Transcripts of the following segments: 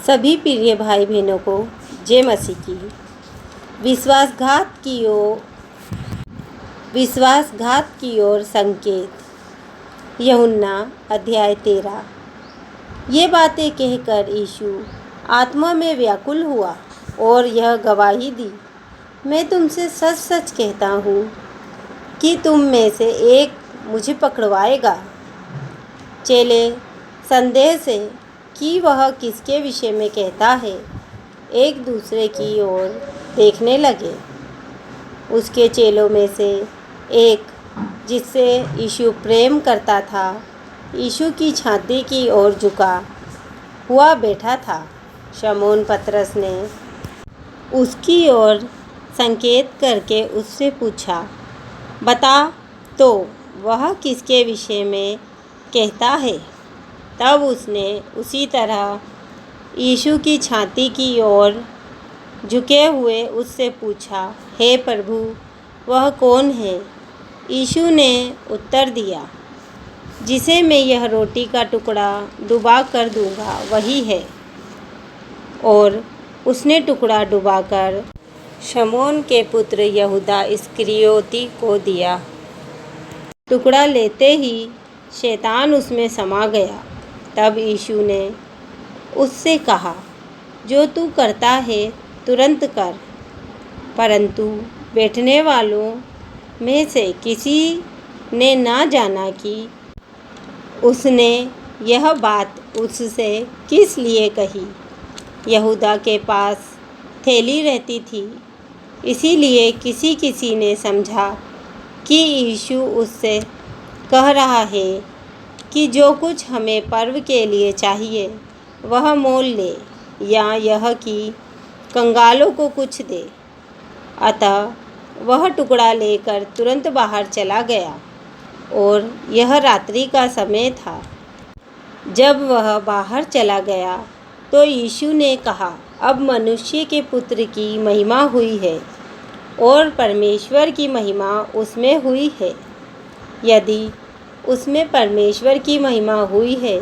सभी प्रिय भाई बहनों को जय मसीह की। विश्वासघात की ओर संकेत। यूहन्ना अध्याय 13। ये बातें कहकर यीशु आत्मा में व्याकुल हुआ और यह गवाही दी, मैं तुमसे सच सच कहता हूँ कि तुम में से एक मुझे पकड़वाएगा। चेले संदेह से कि वह किसके विषय में कहता है, एक दूसरे की ओर देखने लगे। उसके चेलों में से एक, जिससे यीशु प्रेम करता था, यीशु की छाती की ओर झुका हुआ बैठा था। शमौन पतरस ने उसकी ओर संकेत करके उससे पूछा, बता तो वह किसके विषय में कहता है। तब उसने उसी तरह यीशु की छाती की ओर झुके हुए उससे पूछा, हे प्रभु, वह कौन है। यीशु ने उत्तर दिया, जिसे मैं यह रोटी का टुकड़ा डुबा कर दूंगा वही है। और उसने टुकड़ा डुबाकर शमौन के पुत्र यहूदा इस्करियोती को दिया। टुकड़ा लेते ही शैतान उसमें समा गया। तब यीशु ने उससे कहा, जो तू करता है तुरंत कर। परंतु बैठने वालों में से किसी ने ना जाना कि उसने यह बात उससे किस लिए कही। यहूदा के पास थैली रहती थी, इसीलिए किसी ने समझा कि यीशु उससे कह रहा है कि जो कुछ हमें पर्व के लिए चाहिए वह मोल ले, या यह कि कंगालों को कुछ दे। अतः वह टुकड़ा लेकर तुरंत बाहर चला गया और यह रात्रि का समय था। जब वह बाहर चला गया तो यीशु ने कहा, अब मनुष्य के पुत्र की महिमा हुई है और परमेश्वर की महिमा उसमें हुई है। यदि उसमें परमेश्वर की महिमा हुई है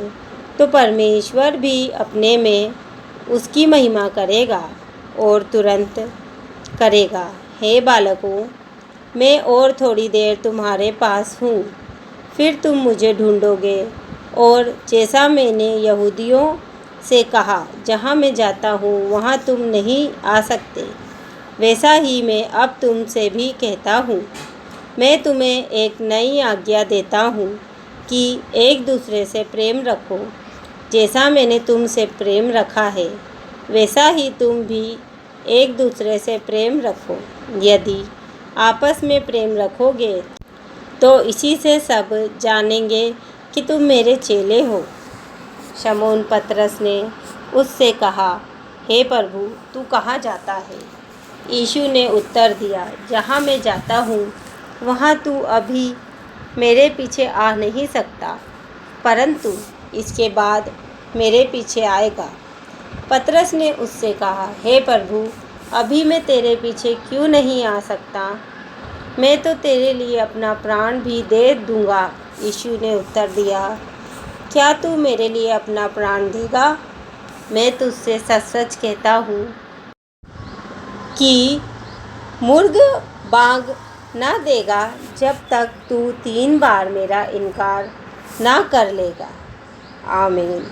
तो परमेश्वर भी अपने में उसकी महिमा करेगा और तुरंत करेगा। हे बालकों, मैं और थोड़ी देर तुम्हारे पास हूँ, फिर तुम मुझे ढूंढोगे। और जैसा मैंने यहूदियों से कहा, जहाँ मैं जाता हूँ वहाँ तुम नहीं आ सकते, वैसा ही मैं अब तुमसे भी कहता हूँ। मैं तुम्हें एक नई आज्ञा देता हूँ कि एक दूसरे से प्रेम रखो। जैसा मैंने तुमसे प्रेम रखा है, वैसा ही तुम भी एक दूसरे से प्रेम रखो। यदि आपस में प्रेम रखोगे तो इसी से सब जानेंगे कि तुम मेरे चेले हो। शमौन पतरस ने उससे कहा, हे प्रभु, तू कहाँ जाता है। यीशु ने उत्तर दिया, जहाँ मैं जाता हूँ वहाँ तू अभी मेरे पीछे आ नहीं सकता, परंतु इसके बाद मेरे पीछे आएगा। पतरस ने उससे कहा, हे प्रभु, अभी मैं तेरे पीछे क्यों नहीं आ सकता, मैं तो तेरे लिए अपना प्राण भी दे दूंगा। यीशु ने उत्तर दिया, क्या तू मेरे लिए अपना प्राण देगा। मैं तुझसे सच सच कहता हूँ कि मुर्ग बांग ना देगा जब तक तू 3 बार मेरा इनकार ना कर लेगा। आमीन।